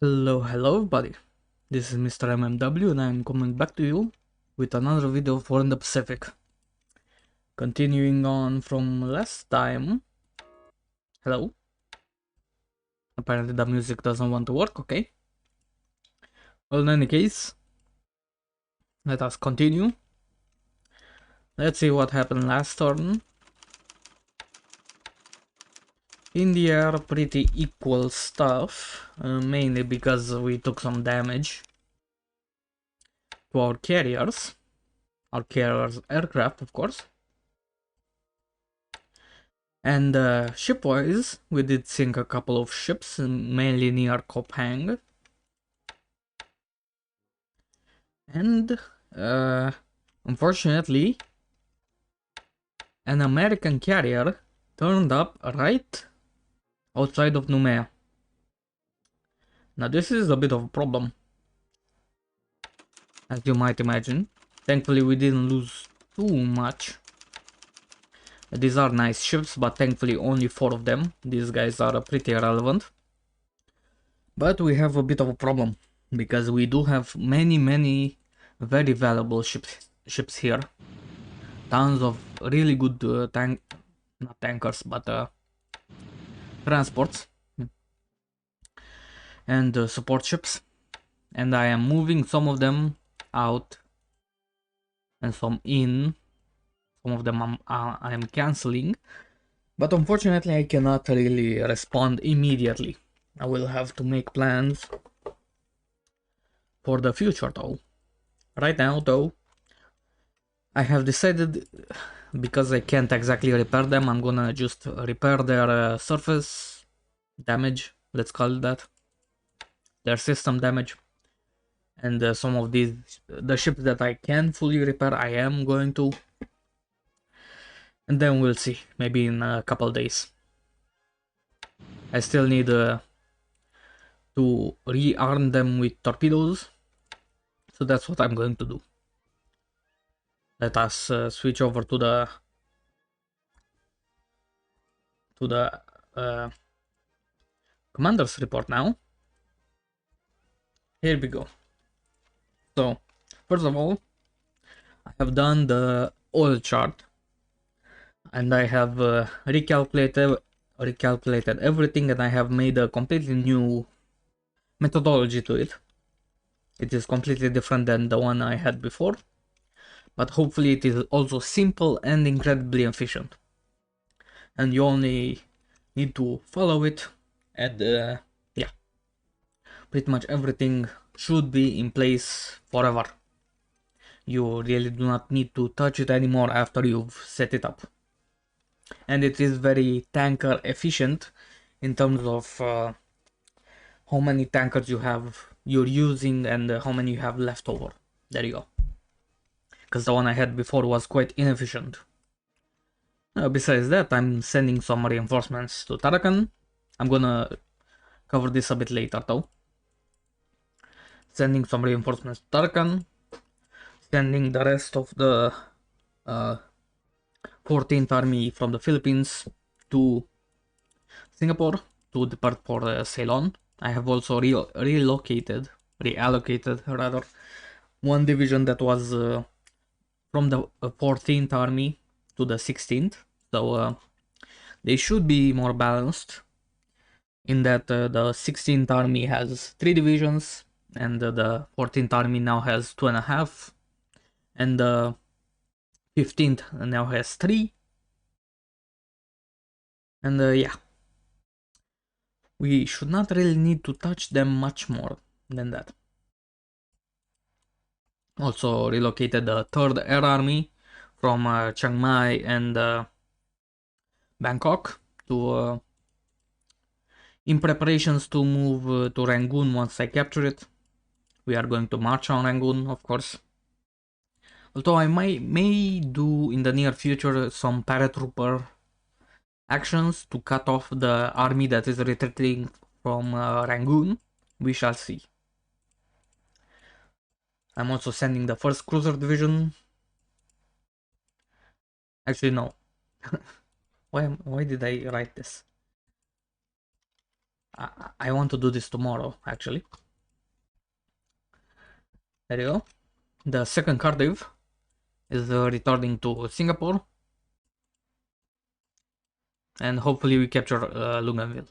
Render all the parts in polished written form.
Hello everybody, this is Mr. MMW and I'm coming back to you with another video for in the Pacific. Continuing on from last time. Hello? Apparently the music doesn't want to work, okay. Well, in any case, let us continue. Let's see what happened last turn. In the air, pretty equal stuff, mainly because we took some damage to our carriers aircraft, of course. And ship-wise, we did sink a couple of ships, mainly near Koh Pang. And unfortunately, an American carrier turned up right outside of Noumea. Now this is a bit of a problem, as you might imagine. Thankfully we didn't lose too much. These are nice ships, but thankfully only 4 of them. These guys are pretty irrelevant. But we have a bit of a problem, because we do have many very valuable ships here. Tons of really good not tankers, but transports and support ships. And I am moving some of them out and some in. Some of them I am cancelling. But unfortunately I cannot really respond immediately. I will have to make plans for the future though. Right now though, I have decided, because I can't exactly repair them, I'm gonna just repair their surface damage, let's call it that. Their system damage. And some of the ships that I can fully repair, I am going to. And then we'll see, maybe in a couple days. I still need to rearm them with torpedoes, so that's what I'm going to do. Let us switch over to the commander's report now. Here we go. So, first of all, I have done the oil chart, and I have recalculated everything, and I have made a completely new methodology to it. It is completely different than the one I had before, but hopefully it is also simple and incredibly efficient. And you only need to follow it, and yeah, pretty much everything should be in place forever. You really do not need to touch it anymore after you've set it up. And it is very tanker efficient in terms of how many tankers you're using and how many you have left over. There you go. Because the one I had before was quite inefficient. Besides that, I'm sending some reinforcements to Tarakan. I'm gonna cover this a bit later though. Sending some reinforcements to Tarakan. Sending the rest of the 14th Army from the Philippines to Singapore to depart for Ceylon. I have also reallocated rather, one division that was from the 14th Army to the 16th. So they should be more balanced, in that the 16th Army has 3 divisions and the 14th Army now has 2.5, and the 15th now has 3. And yeah, we should not really need to touch them much more than that. Also relocated the 3rd Air Army from Chiang Mai and Bangkok to in preparations to move to Rangoon once I capture it. We are going to march on Rangoon, of course. Although I may do in the near future some paratrooper actions to cut off the army that is retreating from Rangoon. We shall see. I'm also sending the 1st Cruiser Division. Actually, no. Why did I write this? I want to do this tomorrow, actually. There you go. The second Cardiff is returning to Singapore. And hopefully we capture Luganville.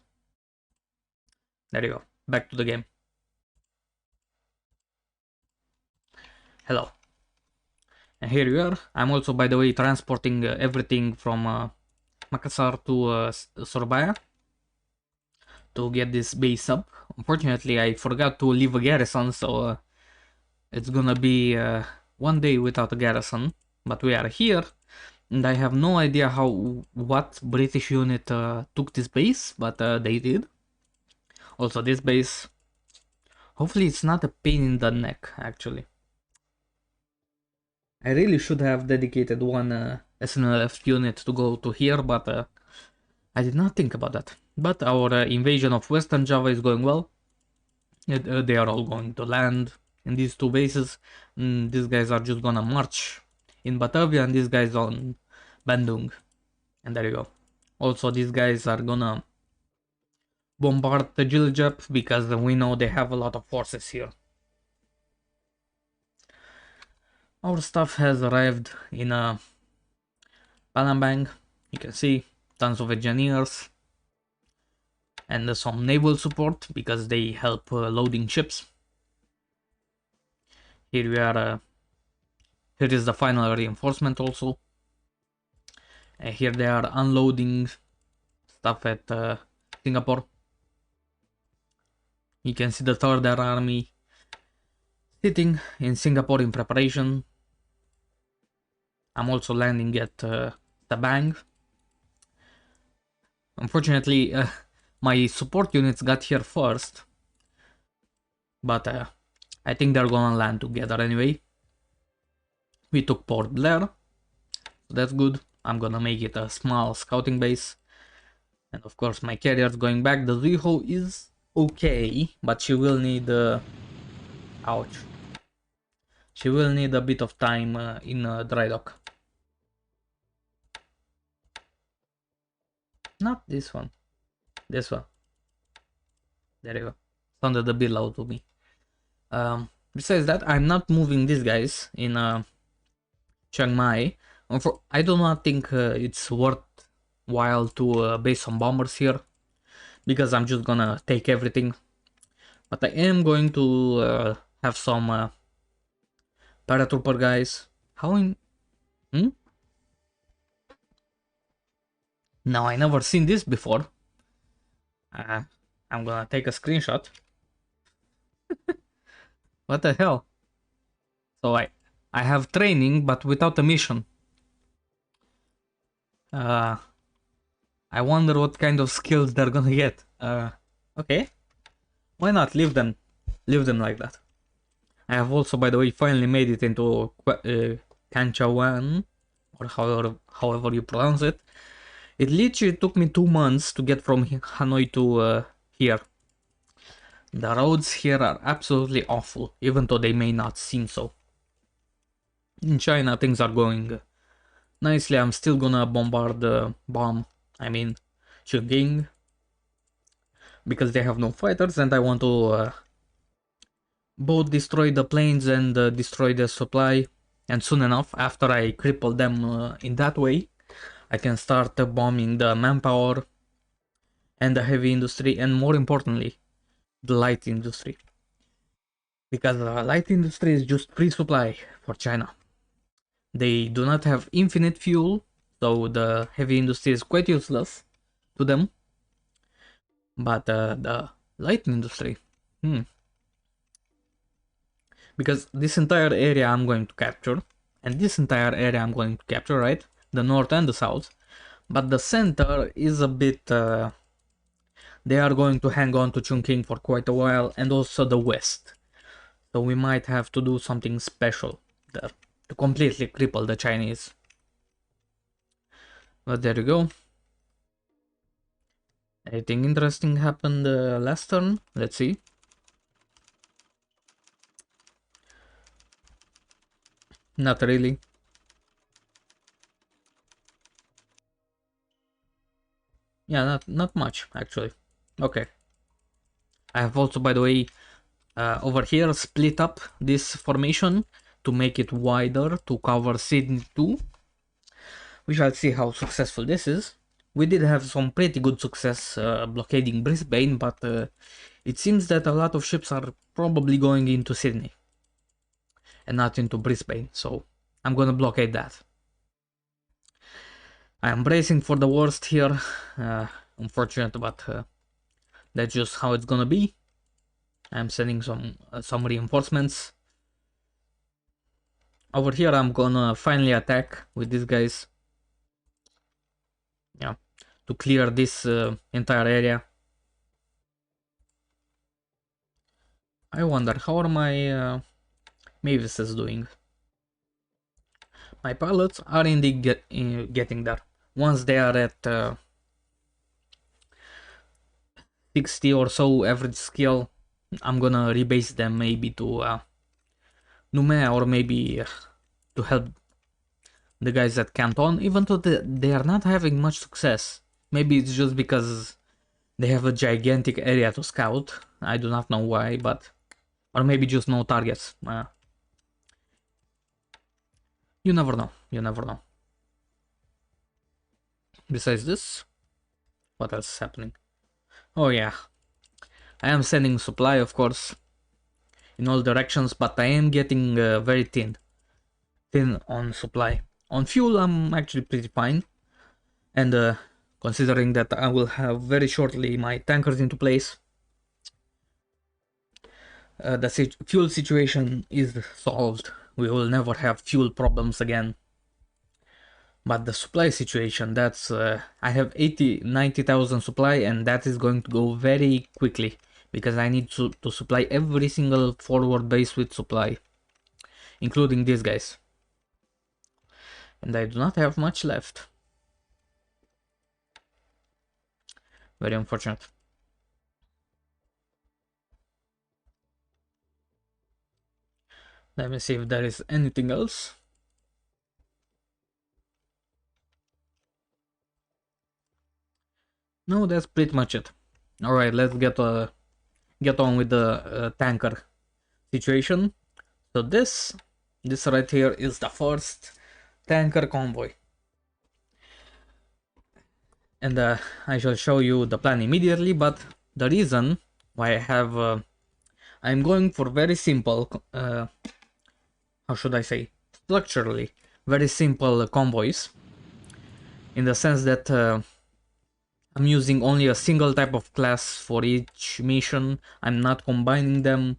There you go. Back to the game. Hello. And here you are. I'm also, by the way, transporting everything from Makassar to Surabaya to get this base up. Unfortunately, I forgot to leave a garrison, so it's gonna be one day without a garrison. But we are here, and I have no idea what British unit took this base, but they did. Also, this base, hopefully it's not a pain in the neck, actually. I really should have dedicated one SNLF unit to go to here, but I did not think about that. But our invasion of Western Java is going well. They are all going to land in these two bases. These guys are just gonna march in Batavia, and these guys on Bandung. And there you go. Also, these guys are gonna bombard the Jiljap because we know they have a lot of forces here. Our stuff has arrived in Palembang. You can see tons of engineers and some naval support because they help loading ships. Here we are. Here is the final reinforcement also. Here they are unloading stuff at Singapore. You can see the Third Air Army sitting in Singapore in preparation. I'm also landing at Tabang. Unfortunately, my support units got here first, but I think they're gonna land together anyway. We took Port Blair, so that's good. I'm gonna make it a small scouting base. And of course my carrier's going back. The Zuiho is okay, but she will need... ouch. She will need a bit of time in dry dock. Not this one. This one. There you go. Sounded a bit loud to me. Besides that, I'm not moving these guys in Chiang Mai. I do not think it's worthwhile to base some bombers here, because I'm just gonna take everything. But I am going to have some paratrooper guys. How in... Now, I never seen this before. I'm gonna take a screenshot. What the hell? So I have training, but without a mission. I wonder what kind of skills they're gonna get. Okay. Why not leave them like that? I have also, by the way, finally made it into Kanchawan, or however you pronounce it. It literally took me 2 months to get from Hanoi to here. The roads here are absolutely awful, even though they may not seem so. In China, things are going nicely. I'm still gonna bombard Chongqing, because they have no fighters, and I want to both destroy the planes and destroy the supply. And soon enough, after I cripple them in that way, I can start bombing the manpower and the heavy industry, and more importantly, the light industry. Because the light industry is just free supply for China. They do not have infinite fuel, so the heavy industry is quite useless to them. But the light industry, because this entire area I'm going to capture, and this entire area I'm going to capture, right? The north and the south. But the center is a bit... they are going to hang on to Chongqing for quite a while, and also the west. So we might have to do something special there to completely cripple the Chinese. But there you go. Anything interesting happened last turn? Let's see. Not really. Yeah, not much actually. Okay. I have also, by the way, over here split up this formation to make it wider to cover Sydney 2. We shall see how successful this is. We did have some pretty good success blockading Brisbane, but it seems that a lot of ships are probably going into Sydney and not into Brisbane, so I'm gonna blockade that. I am bracing for the worst here, unfortunate, but that's just how it's gonna be. I'm sending some reinforcements. Over here I'm gonna finally attack with these guys. Yeah, to clear this entire area. I wonder, how are my Mavises doing? My pilots are indeed getting there. Once they are at 60 or so average skill, I'm gonna rebase them maybe to Numea, or maybe to help the guys at Canton, even though they are not having much success. Maybe it's just because they have a gigantic area to scout. I do not know why, but... or maybe just no targets. You never know. You never know. Besides this, what else is happening? Oh yeah, I am sending supply, of course, in all directions, but I am getting very thin on supply. On fuel, I'm actually pretty fine, and considering that I will have very shortly my tankers into place, the fuel situation is solved. We will never have fuel problems again. But the supply situation, that's I have 90,000 supply, and that is going to go very quickly because I need to supply every single forward base with supply, including these guys. And I do not have much left. Very unfortunate. Let me see if there is anything else. No, that's pretty much it. Alright, let's get on with the tanker situation. So this right here is the first tanker convoy. And I shall show you the plan immediately, but the reason why I'm going for very simple, how should I say, structurally very simple convoys, in the sense that I'm using only a single type of class for each mission. I'm not combining them,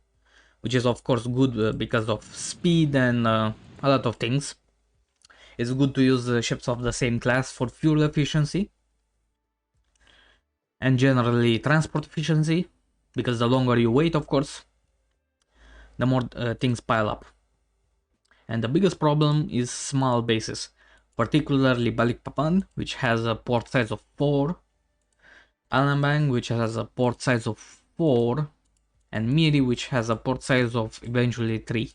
which is of course good because of speed and a lot of things. It's good to use ships of the same class for fuel efficiency and generally transport efficiency, because the longer you wait, of course, the more things pile up. And the biggest problem is small bases, particularly Balikpapan, which has a port size of 4, Alambang, which has a port size of 4, and Miri, which has a port size of eventually 3.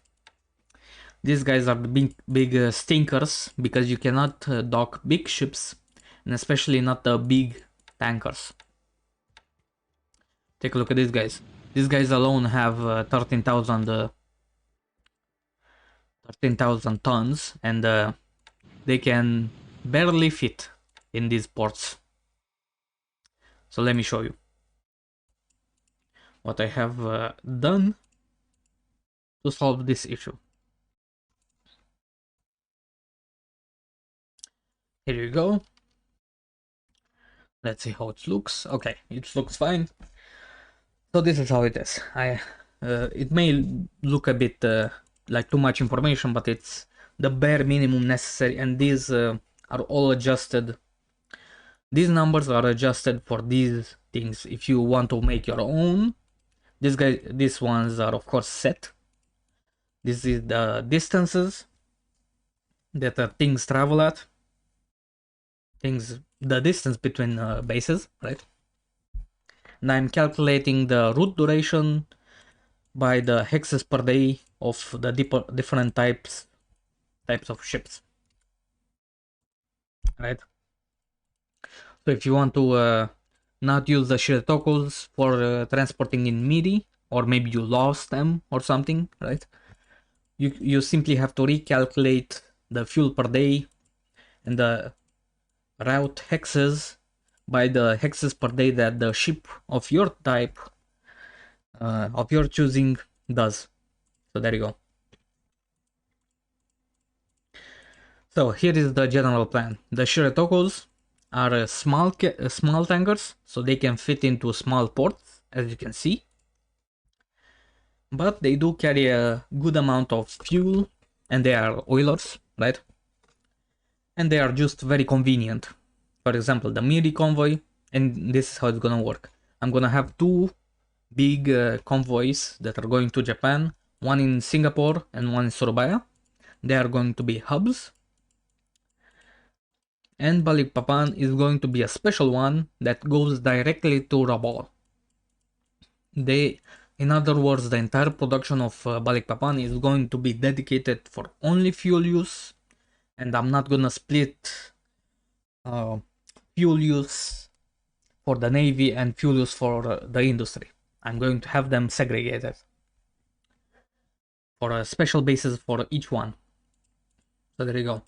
These guys are the big stinkers, because you cannot dock big ships, and especially not the big tankers. Take a look at these guys. These guys alone have 13,000 tons, and they can barely fit in these ports. So let me show you what I have done to solve this issue. Here you go. Let's see how it looks. Okay, it looks fine. So this is how it is. It may look a bit like too much information, but it's the bare minimum necessary, and these are all adjusted. These numbers are adjusted for these things. If you want to make your own, these ones are of course set. This is the distances that things travel at. The distance between bases, right? And I'm calculating the route duration by the hexes per day of the different types of ships, right? So if you want to not use the Shiretokos for transporting in MIDI, or maybe you lost them or something, right? You simply have to recalculate the fuel per day and the route hexes by the hexes per day that the ship of your type of your choosing does. So there you go. So here is the general plan. The Shiretokos are small tankers, so they can fit into small ports, as you can see. But they do carry a good amount of fuel, and they are oilers, right? And they are just very convenient. For example, the MIDI convoy, and this is how it's gonna work. I'm gonna have two big convoys that are going to Japan, one in Singapore and one in Surabaya. They are going to be hubs. And Balikpapan is going to be a special one that goes directly to Rabaul. In other words, the entire production of Balikpapan is going to be dedicated for only fuel use, and I'm not gonna split fuel use for the Navy and fuel use for the industry. I'm going to have them segregated for a special basis for each one. So there you go.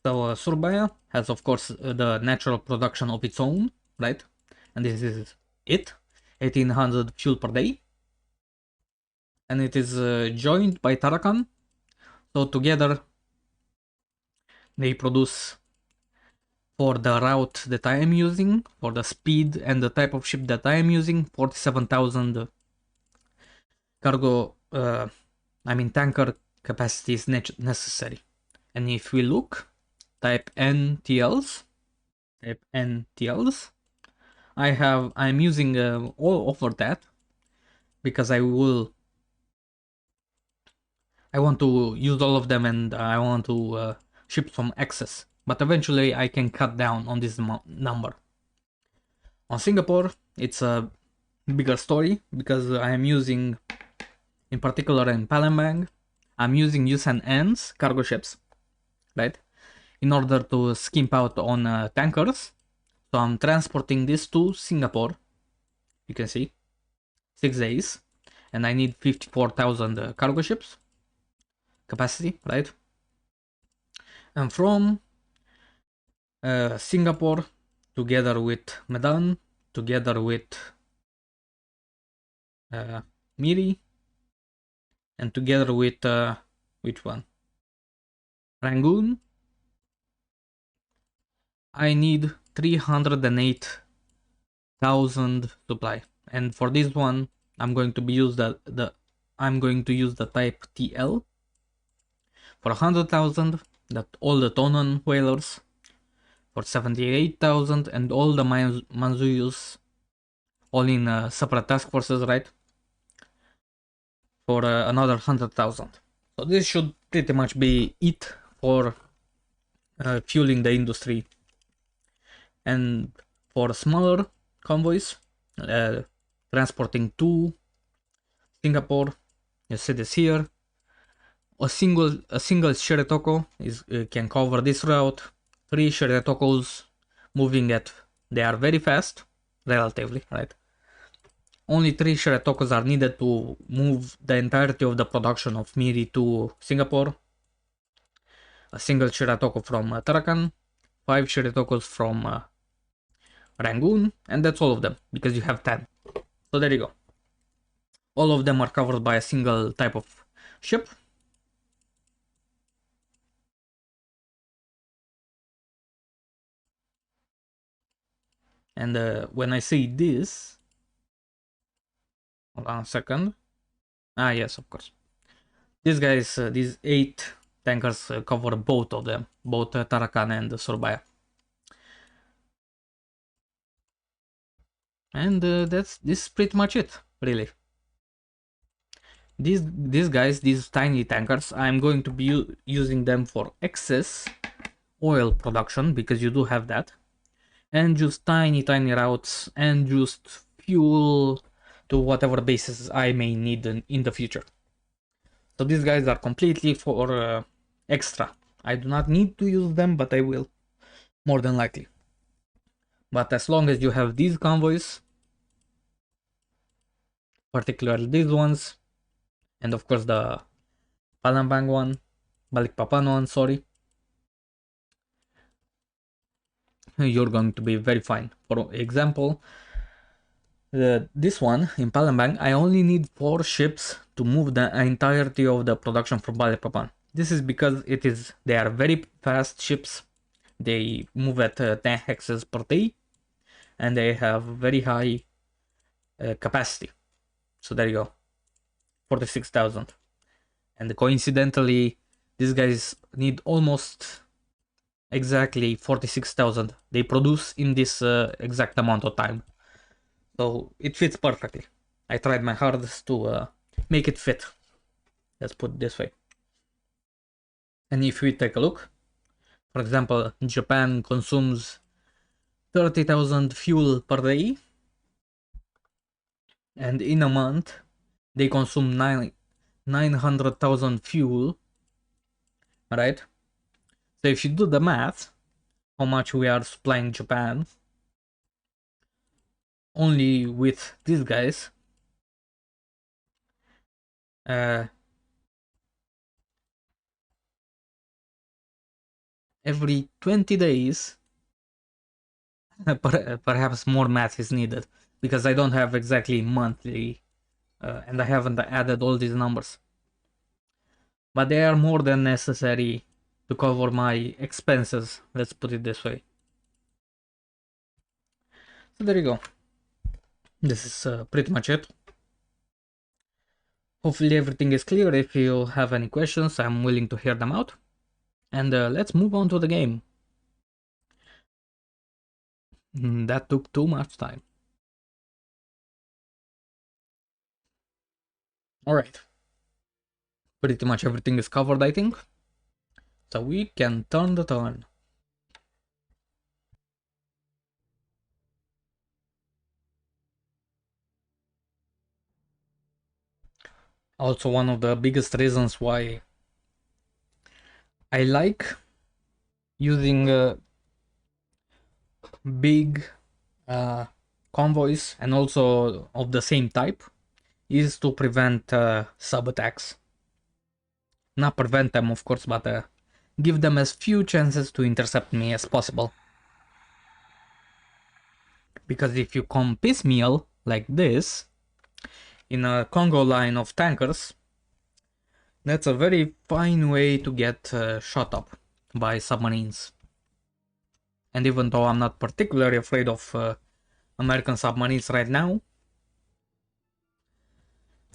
So Surabaya has, of course, the natural production of its own, right? And this is it, 1800 fuel per day. And it is joined by Tarakan. So together they produce, for the route that I am using, for the speed and the type of ship that I am using, 47,000 cargo, tanker capacity is necessary. And if we look, type NTLs, I'm using all over that because I want to use all of them, and I want to ship some excess. But eventually I can cut down on this number. On Singapore, it's a bigger story because I am using, in particular in Palembang, I'm using USAN-N's cargo ships, right? In order to skimp out on tankers. So I'm transporting this to Singapore. You can see, 6 days, and I need 54,000 cargo ships capacity, right? And from Singapore, together with Medan, together with Miri, and together with which one? Rangoon, I need 308,000 supply, and for this one I'm going to use the type TL for 100,000, that all the Tonan whalers for 78,000, and all the Manzuyus, all in separate task forces, right, for another 100,000. So this should pretty much be it for fueling the industry. And for smaller convoys, transporting to Singapore, you see this here. A single Shiretoko can cover this route. 3 Shiretokos moving they are very fast, relatively, right? Only 3 Shiretokos are needed to move the entirety of the production of Miri to Singapore. A single Shiretoko from Tarakan, 5 Shiretokos from Rangoon, and that's all of them, because you have 10. So there you go. All of them are covered by a single type of ship. And when I say this, hold on a second. Yes, of course. These guys, these 8 tankers cover both of them, both Tarakan and Surabaya. And this is pretty much it, really. These guys, these tiny tankers, I'm going to be using them for excess oil production, because you do have that, and just tiny routes, and just fuel to whatever bases I may need in the future. So these guys are completely for extra. I do not need to use them, but I will, more than likely. But as long as you have these convoys, particularly these ones, and of course the Palembang one, Balikpapan one, sorry, you're going to be very fine. For example, this one in Palembang, I only need 4 ships to move the entirety of the production from Balikpapan. This is because they are very fast ships. They move at 10 hexes per day, and they have very high capacity. So there you go, 46,000. And coincidentally, these guys need almost exactly 46,000. They produce in this exact amount of time. So it fits perfectly. I tried my hardest to make it fit. Let's put it this way. And if we take a look, for example, Japan consumes 30,000 fuel per day. And in a month, they consume 900,000 fuel. Right? So if you do the math, how much we are supplying Japan only with these guys, every 20 days, perhaps more math is needed, because I don't have exactly monthly, and I haven't added all these numbers. But they are more than necessary to cover my expenses, let's put it this way. So there you go. This is pretty much it. Hopefully everything is clear. If you have any questions, I'm willing to hear them out. And let's move on to the game. That took too much time. Alright. Pretty much everything is covered, I think. So we can turn the turn. Also, one of the biggest reasons why I like using big convoys and also of the same type is to prevent sub attacks. Not prevent them, of course, but give them as few chances to intercept me as possible. Because if you come piecemeal like this in a Congo line of tankers, that's a very fine way to get shot up by submarines. And even though I'm not particularly afraid of American submarines right now,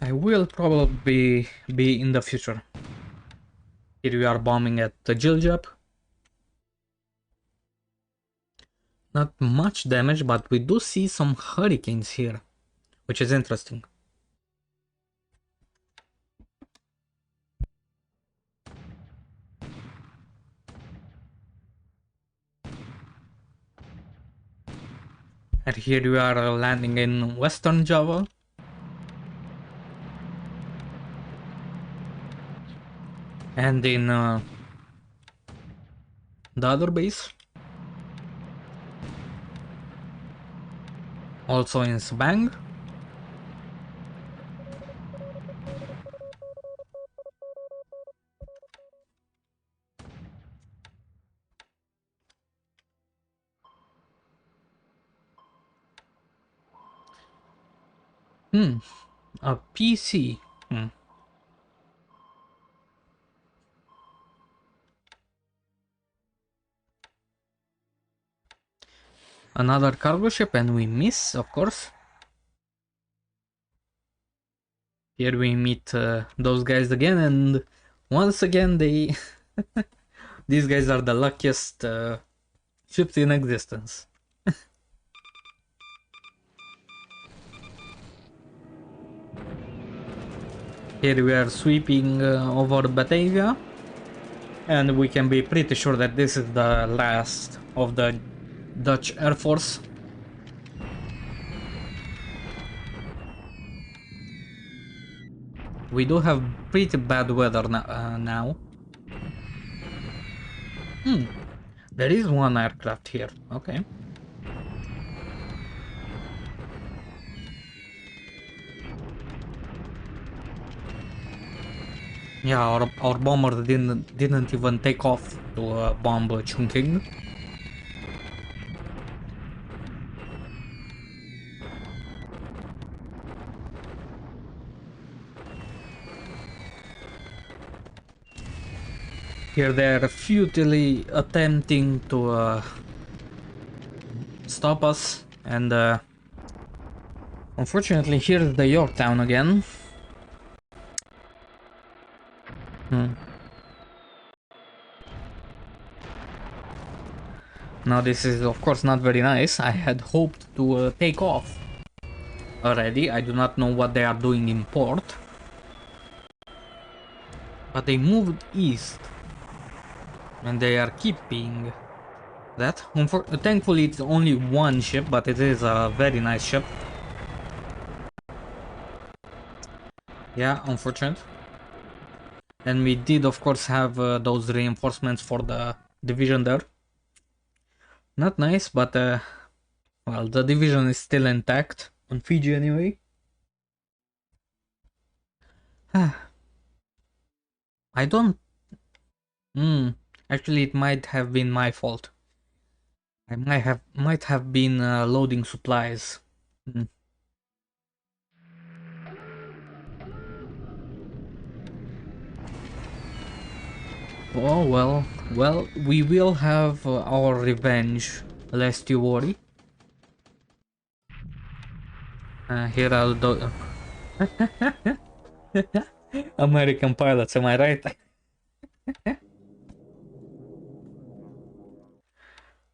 I will probably be in the future. Here we are bombing at the Jiljap. Not much damage, but we do see some hurricanes here, which is interesting. And here we are landing in Western Java. And in the other base. Also in Sabang. A PC. Another cargo ship, and we miss, of course. Here we meet those guys again, and once again they... These guys are the luckiest ships in existence. Here we are sweeping over Batavia, and we can be pretty sure that this is the last of the Dutch Air Force. We do have pretty bad weather now. There is one aircraft here, okay. Yeah, our bomber didn't even take off to bomb Chungking. Here they're futilely attempting to stop us, and unfortunately here's the Yorktown again. Now this is of course not very nice. I had hoped to take off already. I do not know what they are doing in port, but they moved east and they are keeping that. Thankfully it's only one ship, but it is a very nice ship. Yeah, unfortunate. And we did of course have those reinforcements for the division there. Not nice, but well, the division is still intact on Fiji anyway. I don't... actually it might have been my fault. I might have been loading supplies. Oh well, we will have our revenge, lest you worry. Here I'll do... American pilots, am I right?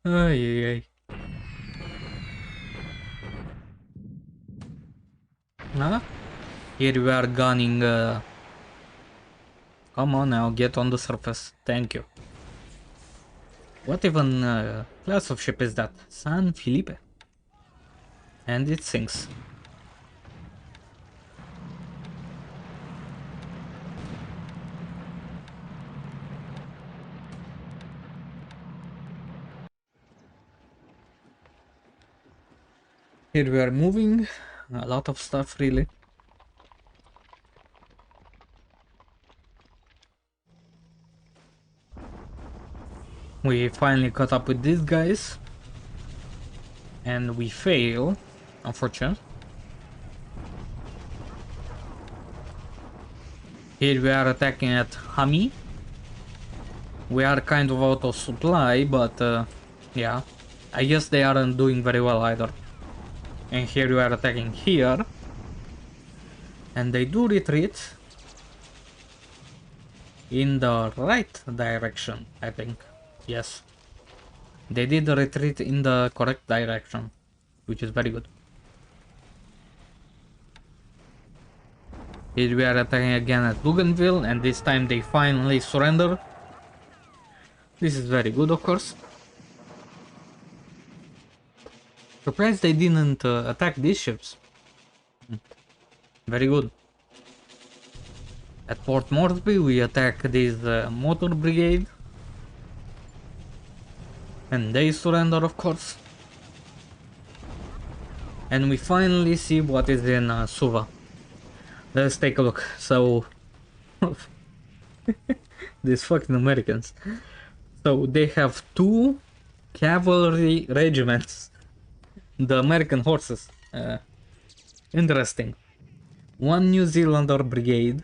Ay, ay, ay. Huh? Here we are gunning. Come on now, get on the surface. Thank you. What even class of ship is that? San Felipe. And it sinks. Here we are moving. A lot of stuff really. We finally caught up with these guys. And we fail, unfortunately. Here we are attacking at Hami. We are kind of out of supply, but yeah. I guess they aren't doing very well either. And here we are attacking here. And they do retreat in the right direction, I think. Yes. They did retreat in the correct direction, which is very good. Here we are attacking again at Bougainville, and this time they finally surrender. This is very good, of course. Surprised they didn't attack these ships. Very good. At Port Moresby we attack this motor brigade. And they surrender, of course. And we finally see what is in Suva. Let's take a look. So... these fucking Americans. So they have 2 cavalry regiments. The American horses. Interesting. 1 New Zealander brigade,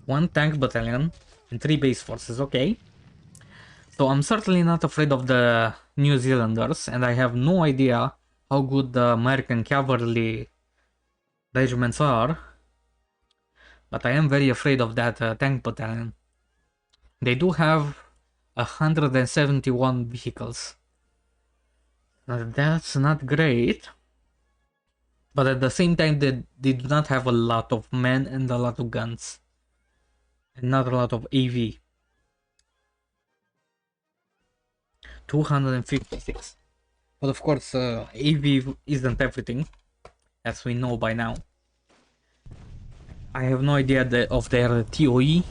1 tank battalion, and 3 base forces. Okay. So I'm certainly not afraid of the New Zealanders, and I have no idea how good the American cavalry regiments are. But I am very afraid of that tank battalion. They do have 171 vehicles. That's not great. But at the same time, they do not have a lot of men and a lot of guns. And not a lot of AV. 256. But of course, AV isn't everything, as we know by now. I have no idea of their TOE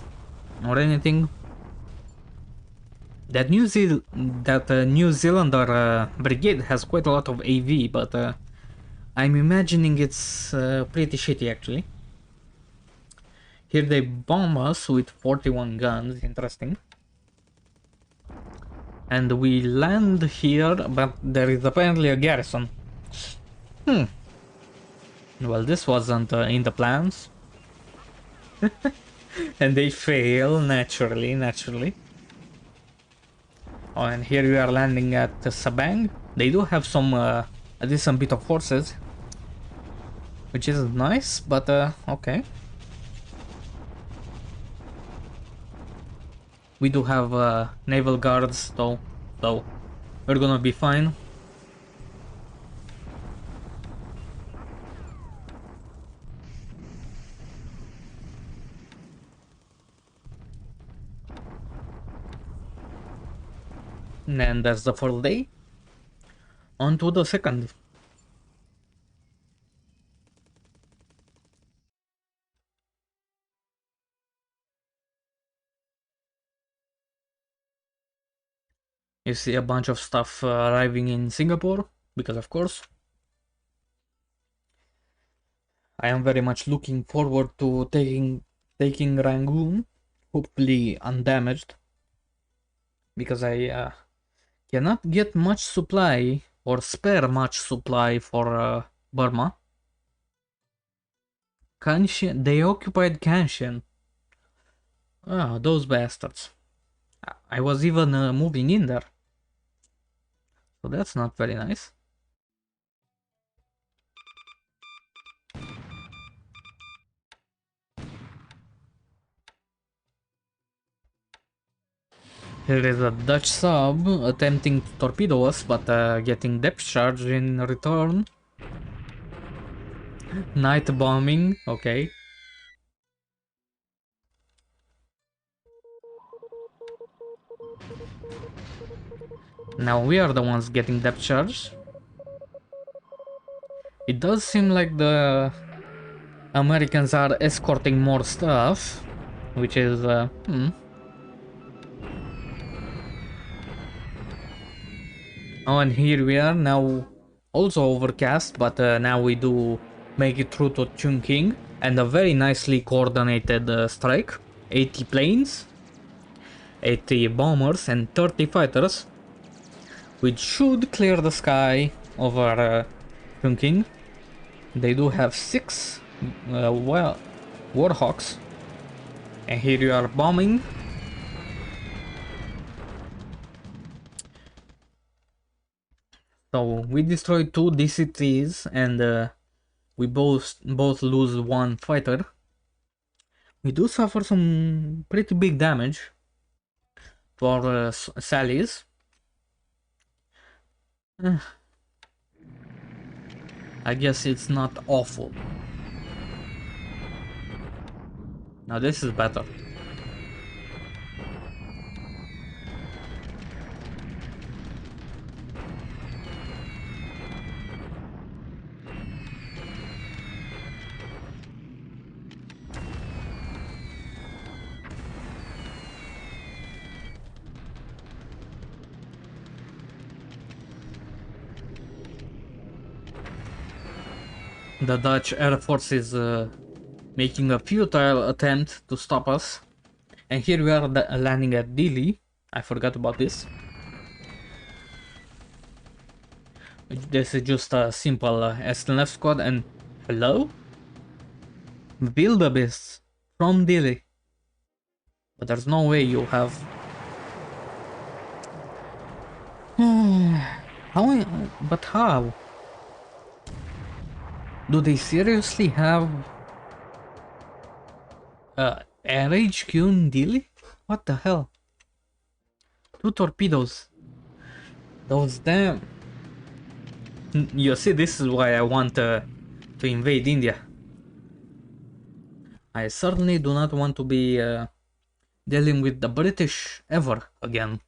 or anything. That New Zealander brigade has quite a lot of AV, but I'm imagining it's pretty shitty actually. Here they bomb us with 41 guns, interesting. And we land here, but there is apparently a garrison. Well, this wasn't in the plans. And they fail, naturally. Oh, and here we are landing at Sabang. They do have some, a decent bit of forces, which is nice, but okay. We do have naval guards, though, so we're gonna be fine. And that's the first day. On to the second. You see a bunch of stuff arriving in Singapore, because of course. I am very much looking forward to taking Rangoon, hopefully undamaged, because I cannot get much supply or spare much supply for Burma. Kanshin, they occupied Kanshin. Ah, those bastards. I was even moving in there, so that's not very nice. Here is a Dutch sub attempting to torpedo us, but getting depth charge in return. Night bombing, okay. Now we are the ones getting depth charge. It does seem like the Americans are escorting more stuff, which is, Oh, and here we are now, also overcast, but now we do make it through to Chungking, and a very nicely coordinated strike. 80 planes, 80 bombers, and 30 fighters, which should clear the sky over Chungking. They do have 6 well, Warhawks, and here you are bombing. So we destroyed 2 DC-3s, and we both lose 1 fighter. We do suffer some pretty big damage for Sally's. I guess it's not awful. Now this is better. The Dutch Air Force is making a futile attempt to stop us. And here we are landing at Dili. I forgot about this. This is just a simple SNF squad and hello? Wildebeests from Dili. But there's no way you have... how? But how? Do they seriously have air HQ in Dili? What the hell? 2 torpedoes. Those damn... You see, this is why I want to invade India. I certainly do not want to be dealing with the British ever again.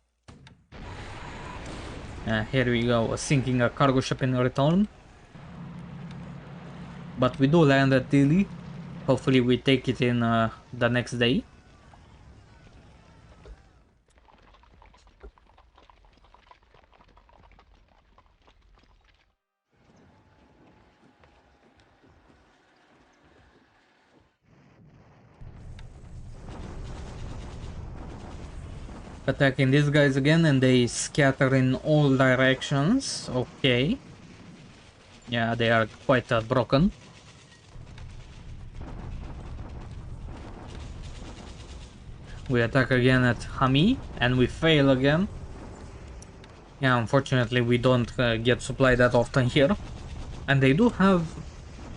Here we go, sinking a cargo ship in return. But we do land at Dili. Hopefully we take it in the next day. attacking these guys again, and they scatter in all directions. Okay. Yeah, they are quite broken. We attack again at Hami, and we fail again. Yeah, unfortunately we don't get supply that often here. And they do have,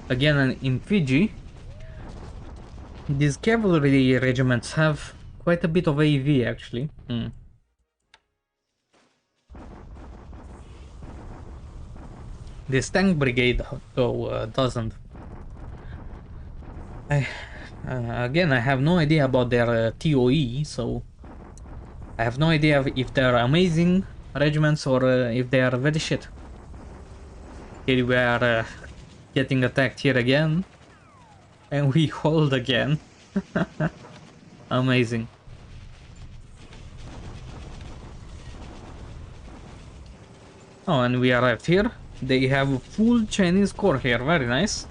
again, in Fiji, these cavalry regiments have quite a bit of AV actually. This tank brigade, though, doesn't. Again, I have no idea about their TOE, so I have no idea if they're amazing regiments or if they are very shit. Here we are getting attacked here again, and we hold again. Amazing. Oh, and we arrived here. They have a full Chinese core here, very nice.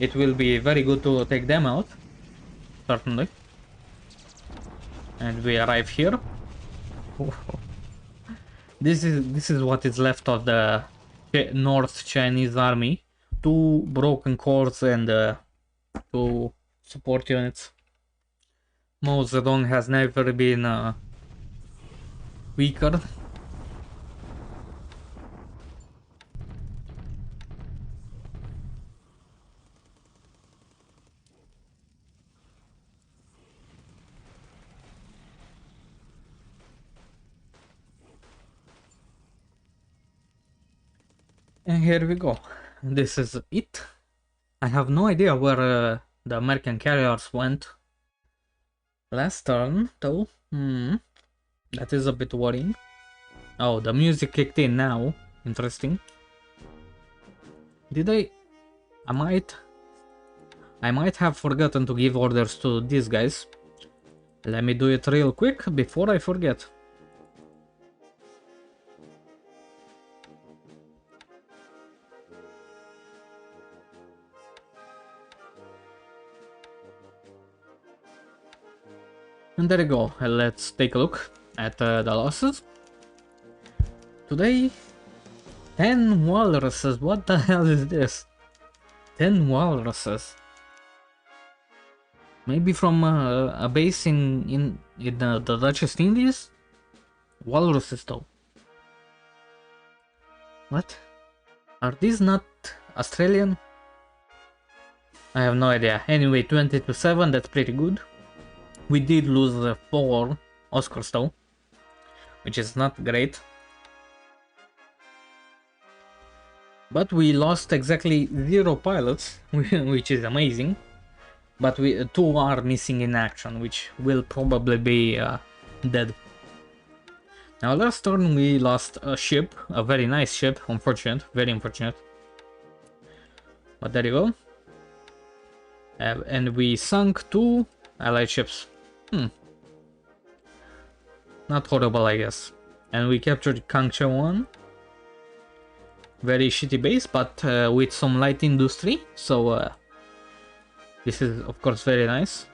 It will be very good to take them out, certainly. And we arrive here. This is what is left of the North Chinese army. 2 broken cores and 2 support units. Mao Zedong has never been weaker. And here we go. This is it. I have no idea where the American carriers went last turn, though. That is a bit worrying. Oh, the music kicked in now. Interesting. Did I might have forgotten to give orders to these guys. Let me do it real quick before I forget. And there you go. Let's take a look at the losses. Today, 10 walruses. What the hell is this? 10 walruses. Maybe from a base in the Dutch East Indies? Walruses though. What? Are these not Australian? I have no idea. Anyway, 20 to 7, that's pretty good. We did lose 4 Oscars though, which is not great. But we lost exactly 0 pilots, which is amazing. But 2 are missing in action, which will probably be dead. Now last turn we lost a ship, a very nice ship, unfortunate, very unfortunate. But there you go. And we sunk 2 allied ships. Not horrible, I guess. And we captured Kangche 1. Very shitty base, but with some light industry, so this is of course very nice.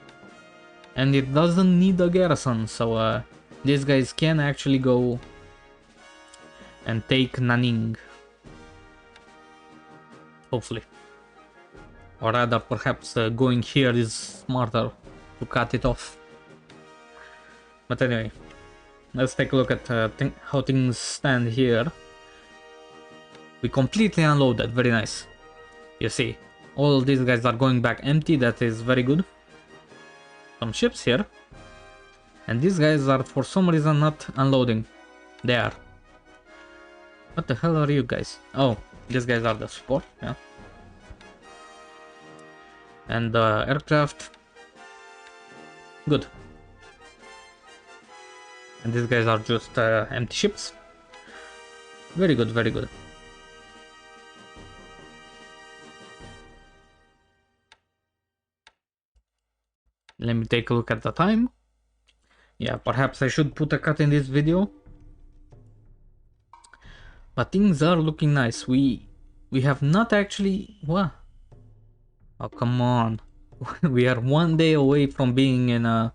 And it doesn't need a garrison, so these guys can actually go and take Nanning. Hopefully. Or rather, perhaps going here is smarter to cut it off. But anyway, let's take a look at how things stand here. We completely unloaded, very nice. You see, all these guys are going back empty, that is very good. Some ships here. And these guys are for some reason not unloading. They are. What the hell are you guys? Oh, these guys are the support, yeah. And the aircraft. Good. And these guys are just empty ships. Very good, very good. Let me take a look at the time. Yeah, perhaps I should put a cut in this video. But things are looking nice. We have not actually... What? Oh, come on. We are 1 day away from being in a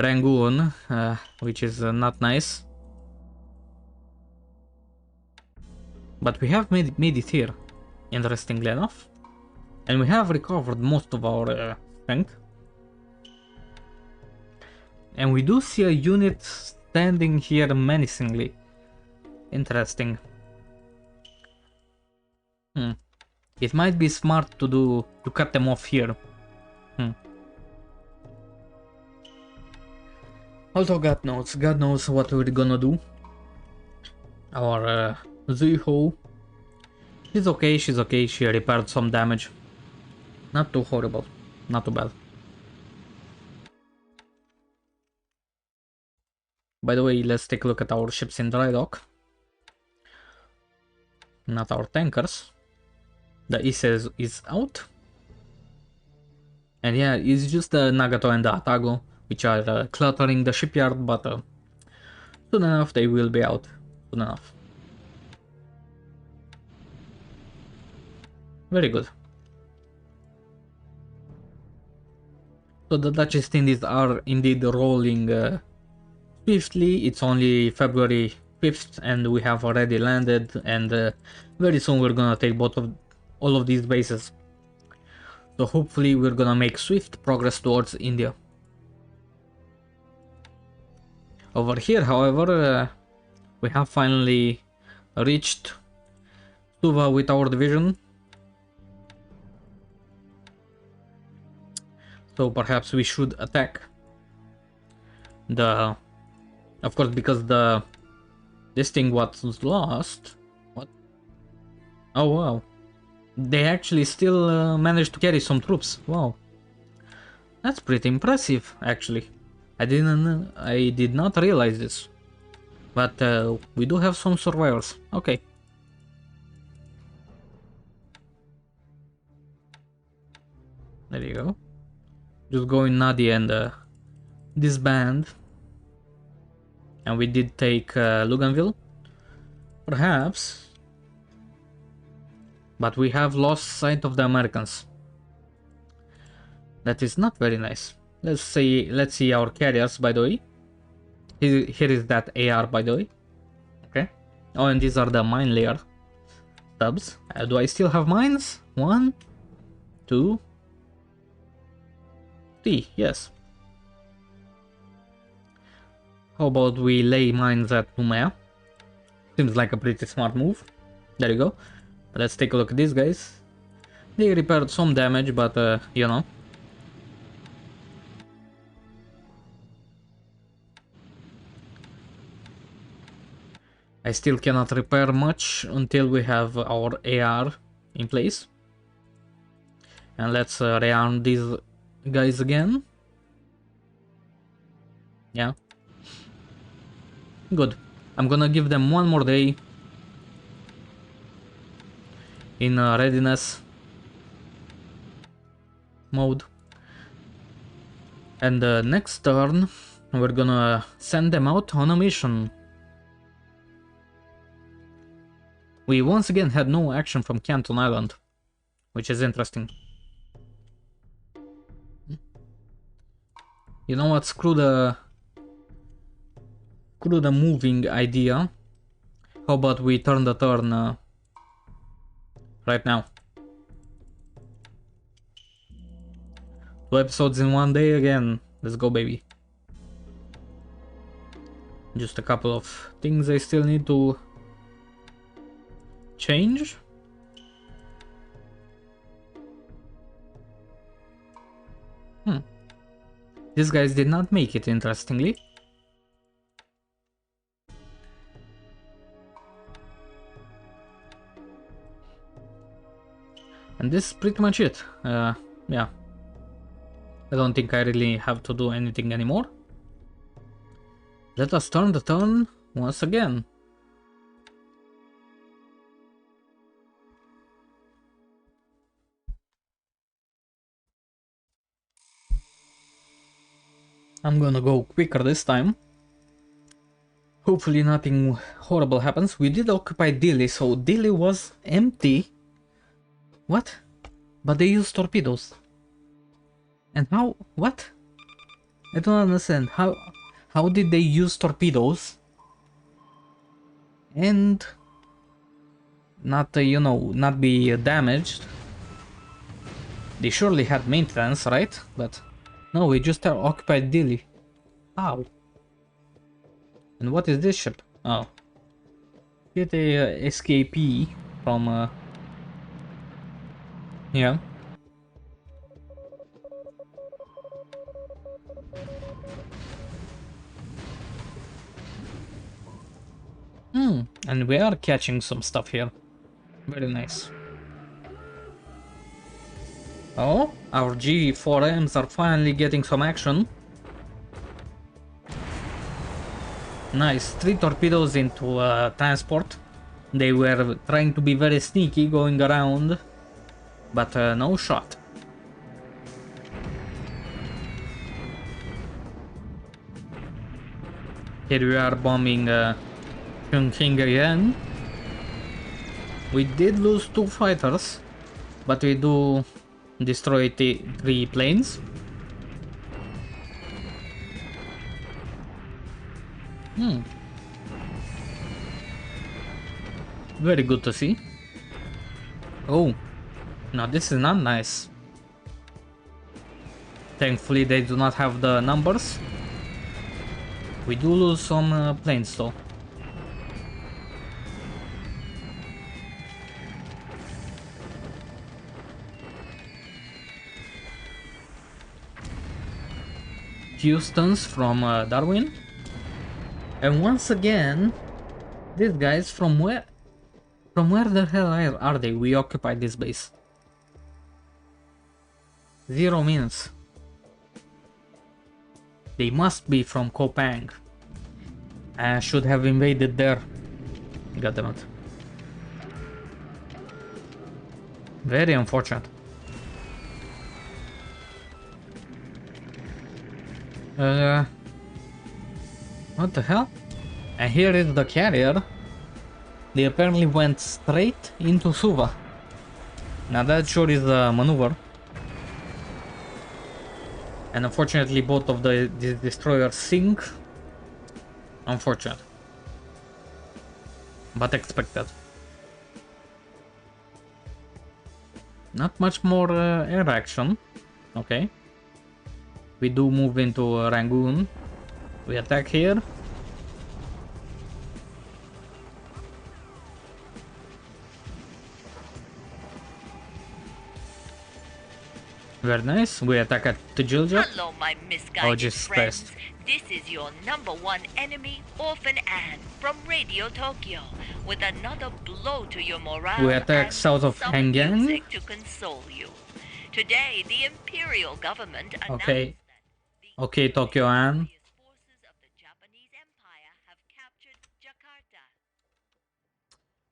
Rangoon, which is not nice. But we have made it here, interestingly enough. And we have recovered most of our strength. And we do see a unit standing here menacingly. Interesting. It might be smart to cut them off here. Also, God knows what we're gonna do. Our Zuiho, she's okay, she repaired some damage. Not too horrible, not too bad. By the way, let's take a look at our ships in dry dock. Not our tankers. The Ise is out. And yeah, it's just the Nagato and the Atago, which are cluttering the shipyard, but soon enough they will be out. Soon enough. Very good. So the Dutch East Indies are indeed rolling swiftly. It's only February 5th and we have already landed, and very soon we're gonna take all of these bases. So hopefully we're gonna make swift progress towards India. Over here, however, we have finally reached Suva with our division. So perhaps we should attack of course, because this thing was lost. What? Oh wow. They actually still managed to carry some troops. Wow. That's pretty impressive, actually. I did not realize this. But we do have some survivors. Okay. There you go. Just go in Nadi and disband. And we did take Luganville. Perhaps. But we have lost sight of the Americans. That is not very nice. Let's see our carriers, by the way. Here is that AR, by the way. Okay. Oh, and these are the mine layer stubs. Do I still have mines? 1, 2, 3. Yes. How about we lay mines at Numea? Seems like a pretty smart move. There you go. Let's take a look at these guys. They repaired some damage, but you know. I still cannot repair much until we have our AR in place. And let's rearm these guys again. Yeah. Good. I'm gonna give them one more day in readiness mode. And next turn, we're gonna send them out on a mission. We once again had no action from Canton Island, which is interesting. You know what? Screw the moving idea. How about we turn the turn right now? 2 episodes in 1 day again. Let's go, baby. Just a couple of things I still need to change. These guys did not make it, interestingly. And this is pretty much it. Yeah. I don't think I really have to do anything anymore. Let us turn the turn once again. I'm gonna go quicker this time. Hopefully nothing horrible happens. We did occupy Dili, so Dili was empty. What? But they used torpedoes. And how? What? I don't understand how did they use torpedoes and not not be damaged. They surely had maintenance, right? But no, we just occupied Dili. How? And what is this ship? Oh, get a escapee from yeah. And we are catching some stuff here. Very nice. Oh, our G4Ms are finally getting some action. Nice, 3 torpedoes into transport. They were trying to be very sneaky going around, but no shot. Here we are bombing Chongqing again. We did lose 2 fighters, but we do destroy 3 planes. Very good to see. Oh, no, this is not nice. Thankfully they do not have the numbers. We do lose some planes though. Houston's from Darwin. And once again, these guys from where? From where the hell are they? We occupied this base. 0 minutes. They must be from Kopang. I should have invaded there. Goddammit. Very unfortunate. What the hell? And here is the carrier. They apparently went straight into Suva. Now that sure is a maneuver. And unfortunately both of these destroyers sink. Unfortunate. But expected. Not much more air action. Okay. We do move into Rangoon. We attack here. Very nice. We attack at Tujilja. Hello, my misguided Jesus friends. Christ. This is your #1 enemy, Orphan Anne, from Radio Tokyo, with another blow to your morale We attack and south of some Hanggang. music to console you. Today, the imperial government announced Okay. that the Okay, Tokyo Ann. forces of the Japanese Empire have captured Jakarta.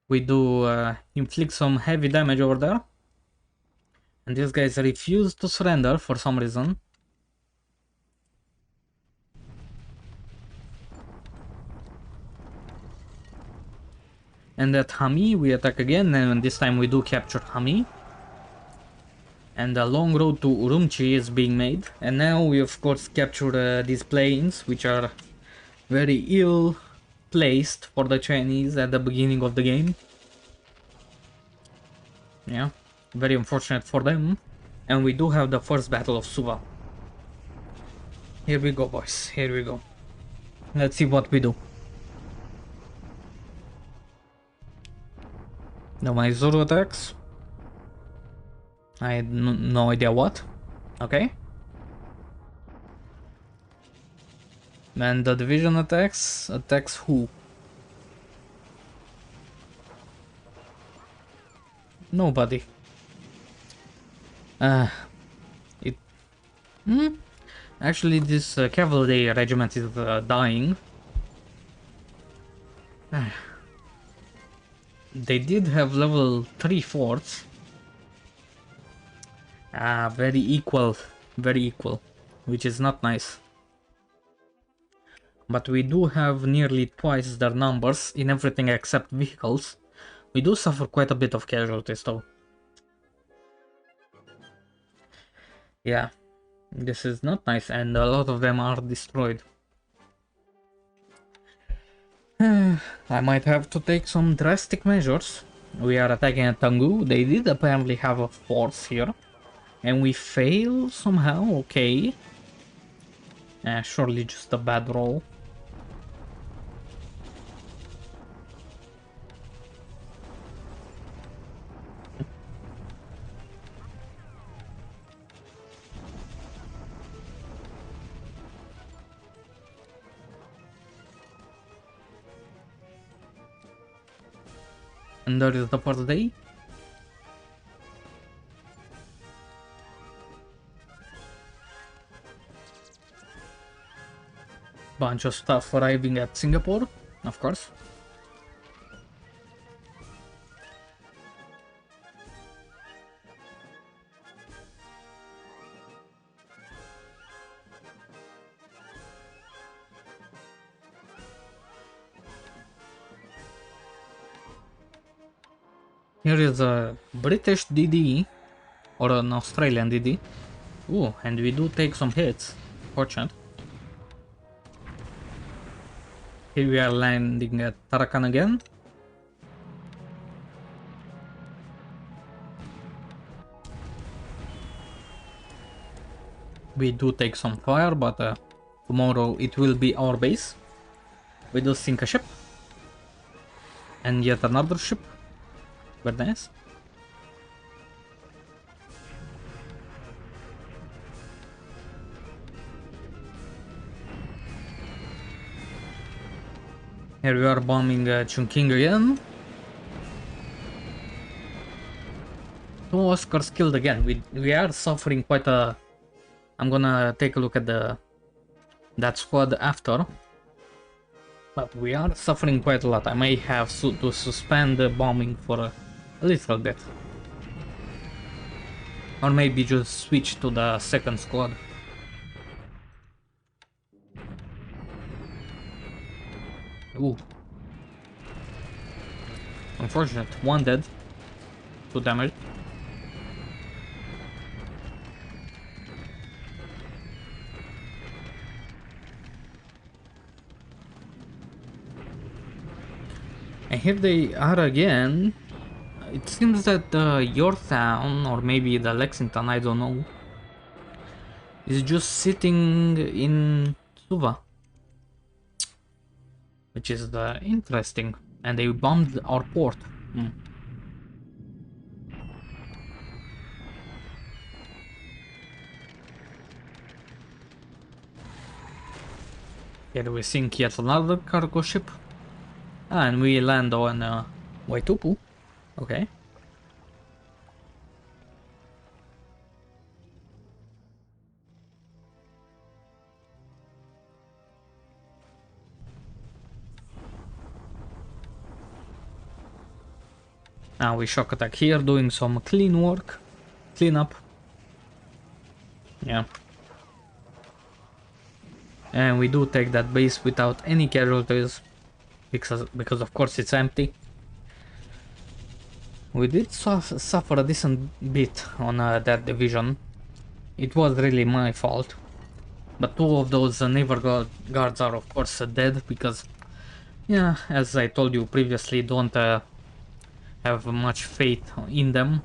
We do inflict some heavy damage over there. And these guys refuse to surrender for some reason. And at Hami we attack again, and this time we do capture Hami. And the long road to Urumqi is being made. And now we of course capture these planes, which are very ill placed for the Chinese at the beginning of the game. Yeah, very unfortunate for them. And we do have the first battle of Suva. Here we go, boys, here we go. Let's see what we do. Now my Zoro attacks. I had no idea what. Okay. And the division attacks who? Nobody. It. Actually, this cavalry regiment is dying. They did have level 3 forts. Very equal, which is not nice. But we do have nearly twice their numbers in everything except vehicles. We do suffer quite a bit of casualties though. Yeah. This is not nice, and a lot of them are destroyed. I might have to take some drastic measures. We are attacking a Tengu. They did apparently have a force here. And we fail somehow, okay. Surely just a bad roll. And there is the first day. Bunch of stuff arriving at Singapore, of course. Here is a British DD, or an Australian DD. Ooh, and we do take some hits, fortunate. Here we are landing at Tarakan again. We do take some fire, but tomorrow it will be our base. We do sink a ship. And yet another ship. Very nice. Here we are bombing Chungking again. 2 Oscars killed again. We are suffering quite a... I'm gonna take a look at that squad after. But we are suffering quite a lot. I may have to suspend the bombing for a little bit. Or maybe just switch to the second squad. Ooh. Unfortunate. 1 dead. 2 damage. And here they are again. It seems that Yorktown, or maybe the Lexington, I don't know, is just sitting in Suva. Which is interesting. And they bombed our port. Here we sink yet another cargo ship. And we land on Waitupu. Okay. Now we shock attack here, doing some clean work. Clean up. Yeah. And we do take that base without any casualties. Because of course it's empty. We did suffer a decent bit on that division. It was really my fault. But 2 of those naval guards are of course dead because, yeah, as I told you previously, don't have much faith in them.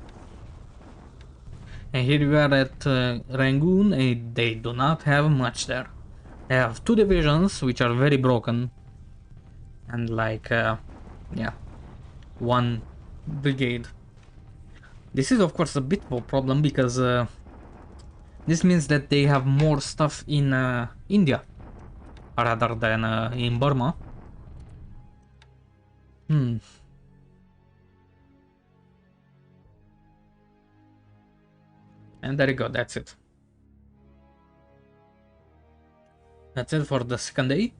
And here we are at Rangoon, and they do not have much there. They have 2 divisions which are very broken. And like, yeah, 1 brigade. This is of course a bit of a problem because this means that they have more stuff in India rather than in Burma. And there you go, that's it. That's it for the second day.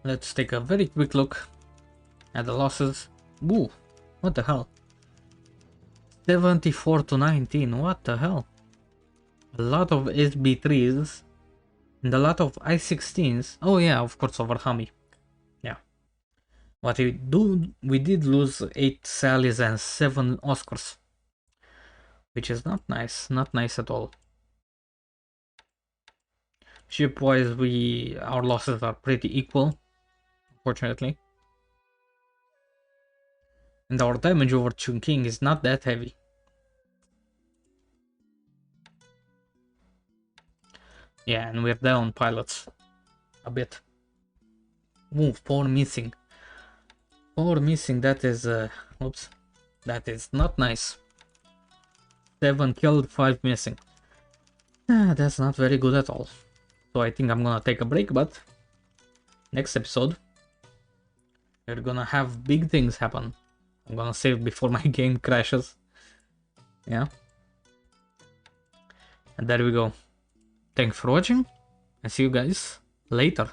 Let's take a very quick look at the losses. Ooh, what the hell? 74 to 19, what the hell? A lot of SB3s and a lot of I-16s. Oh yeah, of course, over Hami. Yeah. But we did lose 8 Sallys and 7 Oscars, which is not nice, not nice at all. Ship-wise, our losses are pretty equal, unfortunately. And our damage over Chungking is not that heavy. Yeah, and we're down pilots a bit. Ooh, 4 missing. 4 missing, that is, oops, that is not nice. 7 killed, 5 missing. That's not very good at all. So I think I'm gonna take a break, but next episode, we're gonna have big things happen. I'm gonna save before my game crashes. Yeah. And there we go. Thanks for watching, and see you guys later.